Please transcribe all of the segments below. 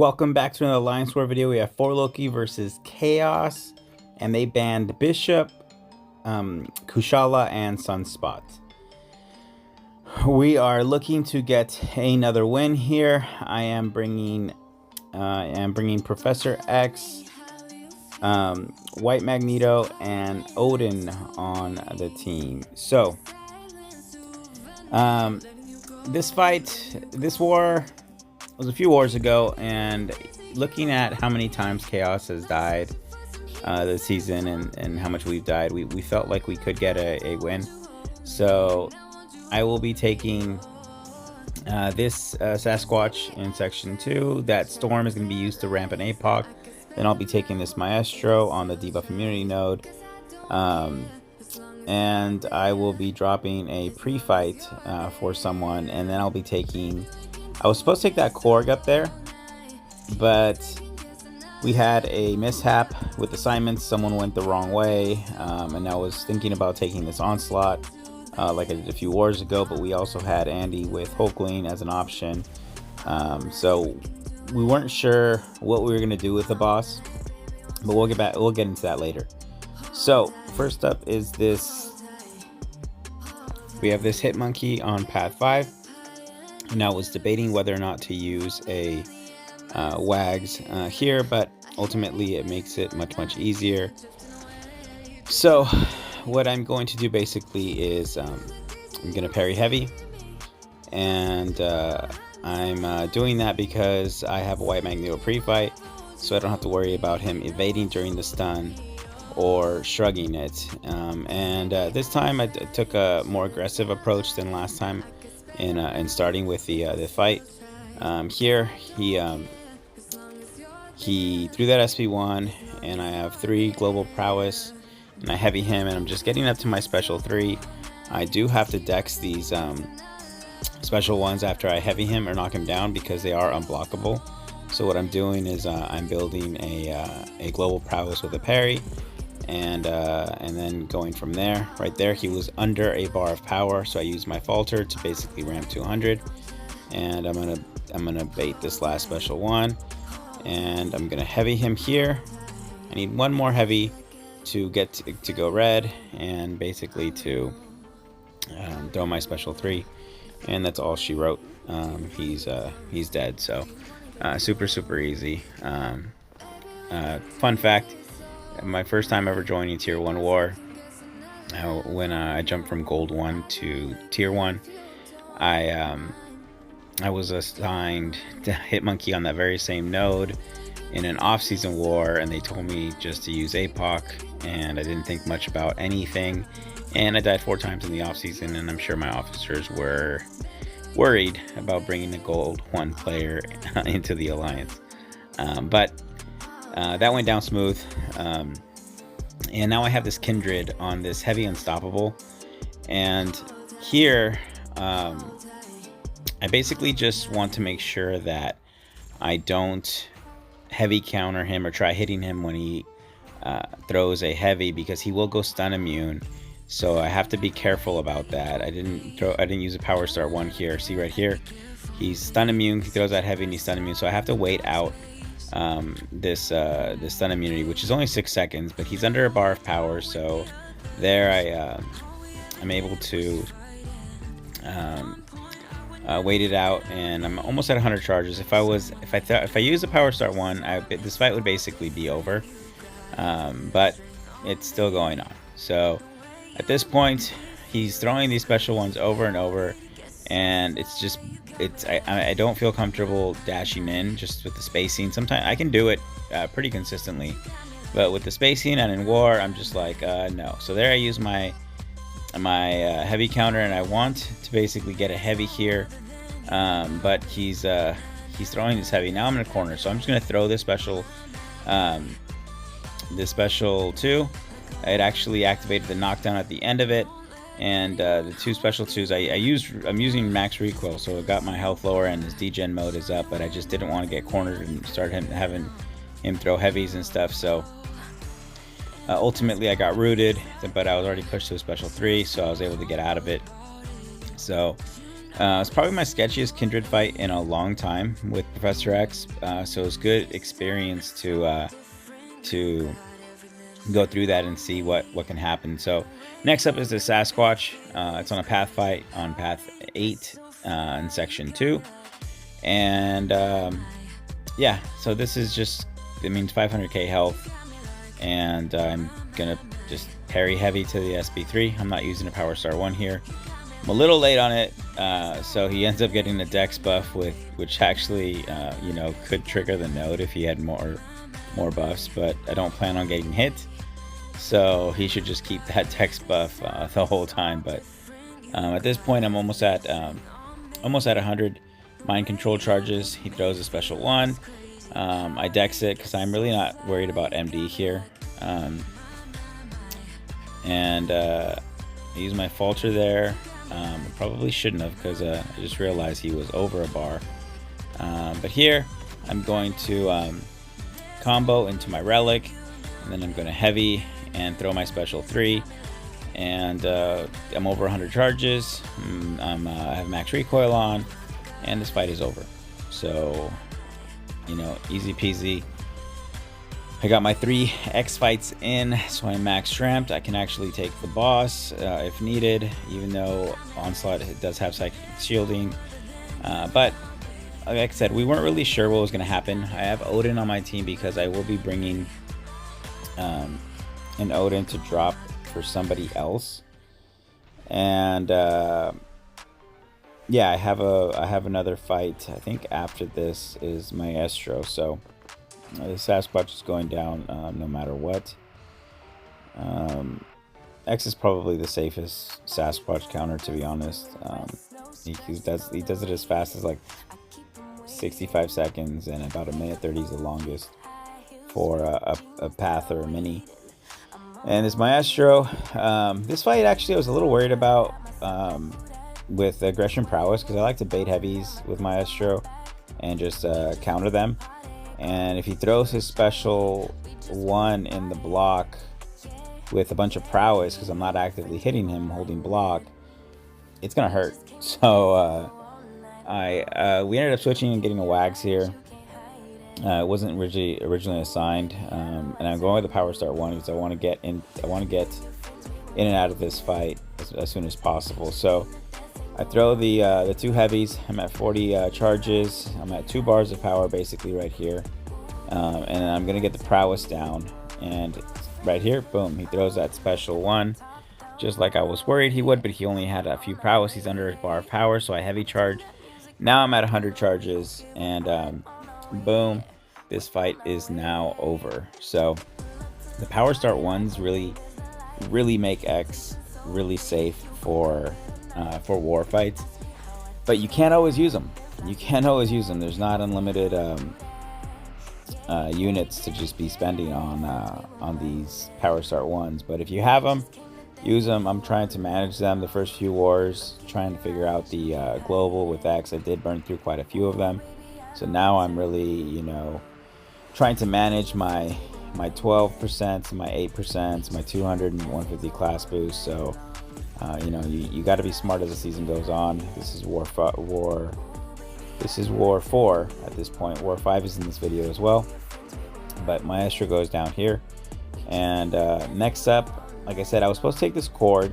Welcome back to another Alliance War video. We have 4Loki versus Chaos, and they banned Bishop, Kushala, and Sunspot. We are looking to get another win here. I am bringing Professor X, White Magneto, and Odin on the team. So, this war was a few wars ago, and looking at how many times Chaos has died this season and how much we've died, we felt like we could get a win. So I will be taking this Sasquatch in section 2. That Storm is going to be used to ramp an APOC. Then I'll be taking this Maestro on the debuff immunity node. And I will be dropping a pre-fight for someone, and then I'll be taking... I was supposed to take that Korg up there, but we had a mishap with assignments. Someone went the wrong way, and I was thinking about taking this Onslaught like I did a few wars ago, but we also had Andy with Hulkling as an option. So we weren't sure what we were going to do with the boss, but we'll get into that later. So first up is this. We have this Hitmonkey on path 5. Now I was debating whether or not to use a Wags here, but ultimately it makes it much easier. So what I'm going to do basically is I'm going to parry heavy, and I'm doing that because I have a White Magneto pre-fight, so I don't have to worry about him evading during the stun or shrugging it. This time I took a more aggressive approach than last time in starting with the fight. Here he threw that SP1, and I have 3 global prowess, and I heavy him, and I'm just getting up to my special 3. I do have to dex these special ones after I heavy him or knock him down because they are unblockable. So what I'm doing is I'm building a global prowess with a parry, and then going from there. Right there, he was under a bar of power, so I used my falter to basically ramp 200, and I'm gonna bait this last special one, and I'm gonna heavy him here. I need one more heavy to get to go red, and basically to throw my special 3, and that's all she wrote. He's dead. So super easy. Fun fact: my first time ever joining tier 1 war, when I jumped from gold 1 to tier 1, I was assigned to Hitmonkey on that very same node in an off-season war, and they told me just to use APOC, and I didn't think much about anything, and I died 4 times in the off-season, and I'm sure my officers were worried about bringing a gold 1 player into the alliance. But that went down smooth, and now I have this Kindred on this heavy unstoppable, and here I basically just want to make sure that I don't heavy counter him or try hitting him when he throws a heavy, because he will go stun immune. So I have to be careful about that. I didn't use a power start 1 here. See right here, he's stun immune. He throws that heavy and he's stun immune. So I have to wait out this stun immunity, which is only 6 seconds, but he's under a bar of power. So there I'm able to wait it out, and I'm almost at 100 charges. If I use a power start 1, this fight would basically be over, but it's still going on. So at this point, he's throwing these special ones over and over, and I don't feel comfortable dashing in just with the spacing. Sometimes I can do it pretty consistently, but with the spacing and in war, I'm just like no. So there I use my heavy counter, and I want to basically get a heavy here, but he's throwing this heavy. Now I'm in a corner, so I'm just gonna throw this special 2. It actually activated the knockdown at the end of it, and the 2 special 2s I'm using max recoil, so it got my health lower and his degen mode is up, but I just didn't want to get cornered and start having him throw heavies and stuff. So ultimately I got rooted, but I was already pushed to a special 3, so I was able to get out of it. So It's probably my sketchiest Kindred fight in a long time with Professor X, so it's good experience to go through that and see what can happen. So next up is the Sasquatch. It's on a path fight on path 8 in section 2, and yeah, so this is just, it means 500k health, and I'm gonna just parry heavy to the SB3. I'm not using a Power Star 1 here. I'm a little late on it, so he ends up getting a dex buff, which actually you know, could trigger the node if he had more buffs, but I don't plan on getting hit, so he should just keep that dex buff the whole time. But at this point I'm almost at 100 mind control charges. He throws a special 1. I dex it because I'm really not worried about MD here, and I use my falter there. I probably shouldn't have, because I just realized he was over a bar, but here I'm going to combo into my relic, and then I'm going to heavy and throw my special 3, and I'm over 100 charges. I have max recoil on, and this fight is over. So, you know, easy peasy. I got my 3 X fights in, so I'm max ramped. I can actually take the boss if needed, even though Onslaught does have psychic shielding. But like I said, we weren't really sure what was going to happen. I have Odin on my team because I will be bringing an Odin to drop for somebody else. And yeah, I have another fight. I think after this is Maestro, so the Sasquatch is going down no matter what. X is probably the safest Sasquatch counter, to be honest. He does it as fast as like 65 seconds, and about 1:30 is the longest for a path or a mini. And this Maestro, this fight actually I was a little worried about with aggression prowess, because I like to bait heavies with Maestro and just counter them. And if he throws his special 1 in the block with a bunch of prowess, because I'm not actively hitting him holding block, it's gonna hurt. So we ended up switching and getting a Wags here. It wasn't originally assigned, and I'm going with the Power Star 1 because I want to get in and out of this fight as soon as possible. So I throw the 2 heavies. I'm at 40 charges. I'm at 2 bars of power basically right here, and I'm gonna get the prowess down. And right here, boom, he throws that special 1, just like I was worried he would, but he only had a few prowess. He's under his bar of power, so I heavy charge. Now I'm at 100 charges, and boom, this fight is now over. So the Power Start 1s really make X really safe for war fights, but you can't always use them. There's not unlimited units to just be spending on these Power Start 1s, but if you have them, use them. I'm trying to manage them the first few wars, trying to figure out the global with X. I did burn through quite a few of them, so now I'm really, you know, trying to manage my 12%, my 8%, my 200 and 150 class boost. So you know, you got to be smart as the season goes on. This is war 4 at this point. War 5 is in this video as well, but Maestro goes down here. And next up, like I said, I was supposed to take this Korg,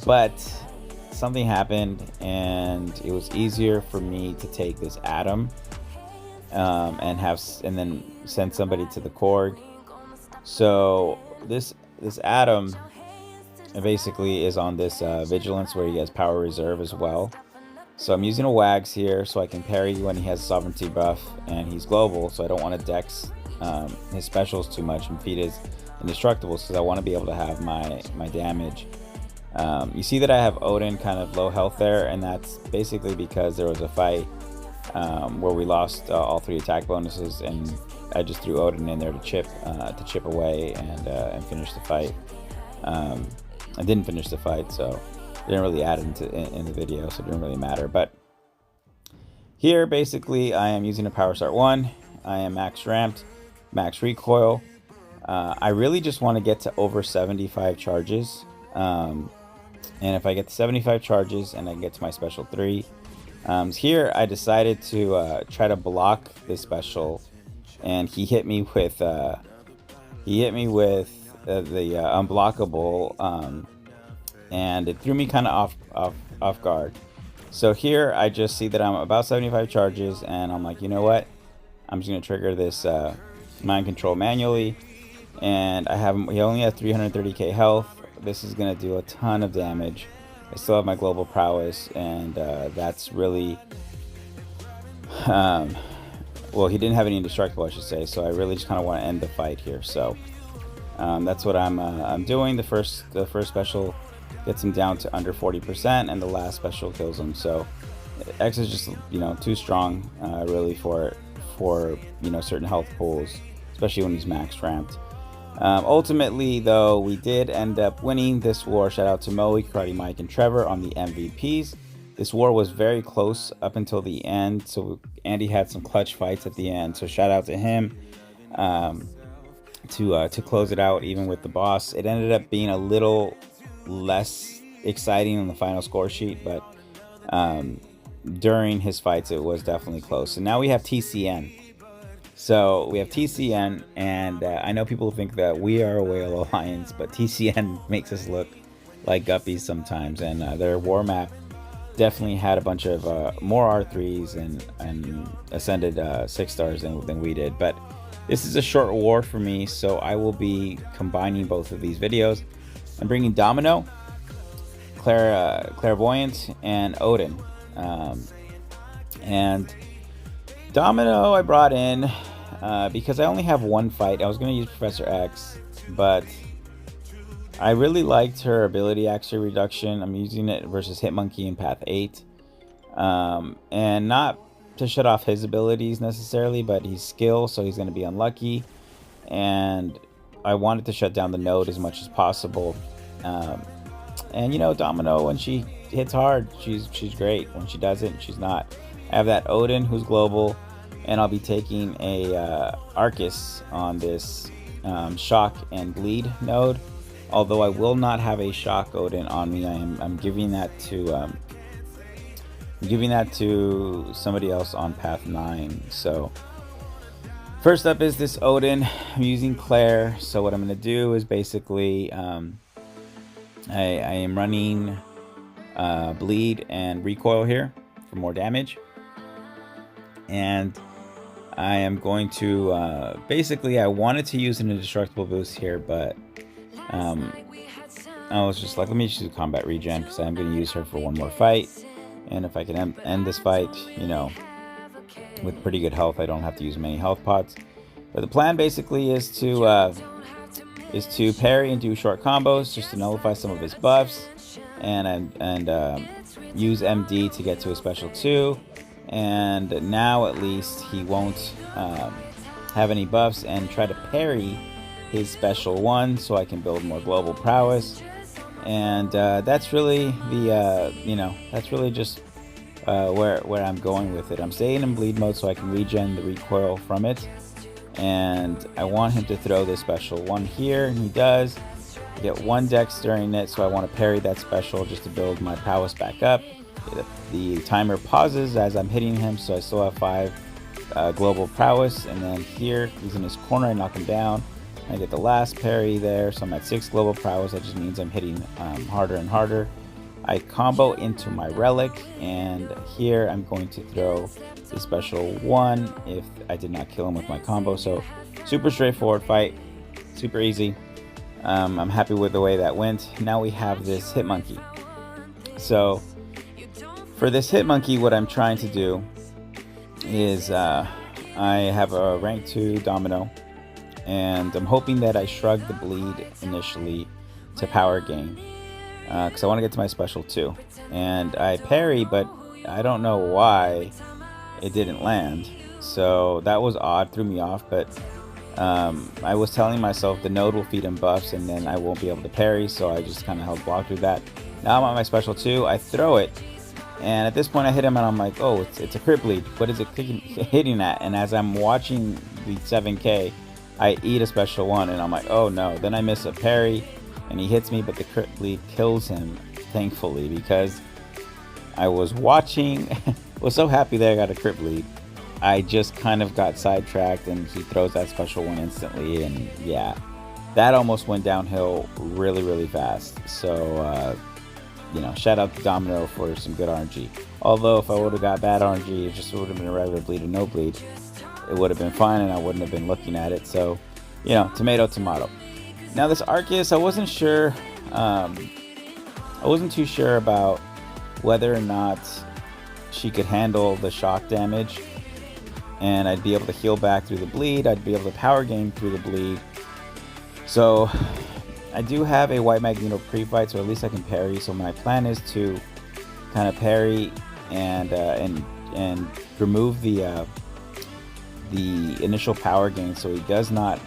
but something happened and it was easier for me to take this Atom and then send somebody to the Korg. So this Atom basically is on this Vigilance where he has power reserve as well. So I'm using a Wags here so I can parry when he has a sovereignty buff and he's global, so I don't want to dex his specials too much and feed his indestructibles, because I want to be able to have my damage. You see that I have Odin kind of low health there, and that's basically because there was a fight where we lost all 3 attack bonuses, and I just threw Odin in there to chip away and finish the fight. I didn't finish the fight, so I didn't really add it in the video, so it didn't really matter. But here, basically, I am using a Power Start 1. I am max ramped, max recoil. I really just want to get to over 75 charges. And if I get to 75 charges and I get to my special 3, here I decided to try to block this special, and he hit me with the unblockable, and it threw me kind of off guard. So here I just see that I'm about 75 charges, and I'm like, you know what? I'm just gonna trigger this mind control manually, and he only has 330k health. This is gonna do a ton of damage. I still have my global prowess, and that's really well, he didn't have any indestructible, I should say, so I really just kind of want to end the fight here. So that's what I'm doing. The first special gets him down to under 40%, and the last special kills him. So X is just, you know, too strong really for you know, certain health pools, especially when he's max ramped. Ultimately, though, we did end up winning this war. Shout out to Moe, Karate Mike, and Trevor on the MVPs. This war was very close up until the end, so Andy had some clutch fights at the end. So shout out to him to close it out, even with the boss. It ended up being a little less exciting on the final score sheet, but during his fights, it was definitely close. And now we have TCN. So we have TCN, and I know people think that we are a whale alliance, but TCN makes us look like guppies sometimes, and their war map definitely had a bunch of more R3s and ascended 6 stars than we did. But this is a short war for me, so I will be combining both of these videos. I'm bringing Domino, Clairvoyant, and Odin. And Domino I brought in because I only have one fight. I was going to use Professor X, but I really liked her ability accuracy reduction. I'm using it versus Hitmonkey in Path 8. And not to shut off his abilities necessarily, but he's skill, so he's going to be unlucky. And I wanted to shut down the node as much as possible. And you know, Domino, when she hits hard, she's great. When she doesn't, she's not. I have that Odin who's global, and I'll be taking a Arcus on this shock and bleed node. Although I will not have a shock Odin on me. I'm giving that to somebody else on path 9. So first up is this Odin. I'm using Claire. So what I'm going to do is basically I am running bleed and recoil here for more damage, and I am going to basically, I wanted to use an indestructible boost here, but I was just like, let me just do combat regen, because I'm going to use her for one more fight. And if I can end this fight, you know, with pretty good health, I don't have to use many health pots. But the plan basically is to parry and do short combos just to nullify some of his buffs, and use MD to get to a special 2. And now at least he won't have any buffs, and try to parry his special 1 so I can build more global prowess. And that's really the you know, that's really just where I'm going with it. I'm staying in bleed mode so I can regen the recoil from it, and I want him to throw this special 1 here, and he does. I get 1 dex during it, so I want to parry that special just to build my prowess back up. The timer pauses as I'm hitting him, so I still have 5 global prowess. And then here he's in his corner, I knock him down. I get the last parry there, so I'm at 6 global prowess. That just means I'm hitting harder and harder. I combo into my relic, and here I'm going to throw the special 1 if I did not kill him with my combo. So super straightforward fight, super easy. I'm happy with the way that went. Now we have this Hitmonkey. So for this Hitmonkey, what I'm trying to do is I have a rank 2 Domino, and I'm hoping that I shrug the bleed initially to power gain, because I want to get to my special 2. And I parry, but I don't know why it didn't land, so that was odd, threw me off. But I was telling myself the node will feed him buffs and then I won't be able to parry, so I just kind of held block through that. Now I'm on my special 2, I throw it, and at this point I hit him and I'm like, oh, it's a crit bleed. What is it hitting at? And as I'm watching the 7k, I eat a special 1, and I'm like, oh no. Then I miss a parry and he hits me, but the crit bleed kills him thankfully, because I was watching, was so happy that I got a crit bleed. I just kind of got sidetracked, and he throws that special one instantly, and yeah, that almost went downhill really, really fast. So, shout out to Domino for some good RNG. Although if I would have got bad RNG, it just would have been a regular bleed or no bleed. It would have been fine, and I wouldn't have been looking at it. So, tomato, tomato. Now this Arceus, I wasn't sure. I wasn't too sure about whether or not she could handle the shock damage, and I'd be able to heal back through the bleed. I'd be able to power gain through the bleed. So I do have a White Magneto pre-fight, so at least I can parry. So my plan is to kind of parry and remove the initial power gain, so he does not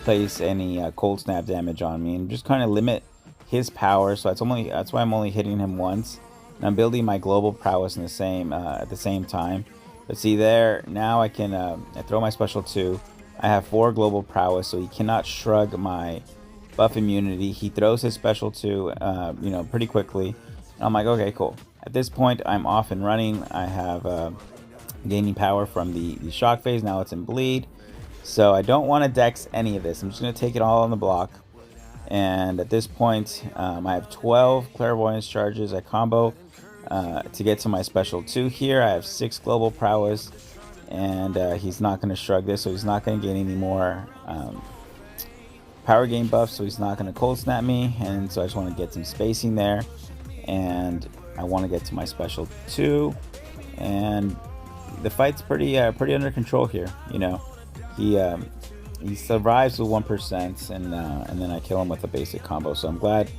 place any cold snap damage on me, and just kind of limit his power. So that's why I'm only hitting him once, and I'm building my global prowess in at the same time. But see there, now I can I throw my special 2. I have 4 global prowess, so he cannot shrug my buff immunity. He throws his special 2 pretty quickly, and I'm like, okay, cool. At this point, I'm off and running. I have gaining power from the shock phase. Now it's in bleed, so I don't want to dex any of this. I'm just going to take it all on the block. And at this point, I have 12 clairvoyance charges. I combo to get to my special 2 here. I have 6 global prowess, and he's not going to shrug this, so he's not going to get any more power gain buffs, so he's not going to cold snap me. And so I just want to get some spacing there, and I want to get to my special 2, and the fight's pretty under control here. He survives with 1%, and then I kill him with a basic combo. So I'm glad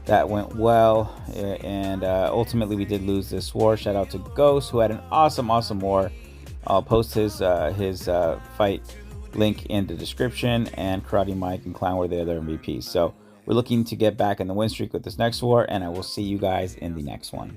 that went well, and ultimately we did lose this war. Shout out to Ghost, who had an awesome war. I'll post his fight link in the description, and Karate Mike and Clown were the other MVPs. So we're looking to get back in the win streak with this next war, and I will see you guys in the next one.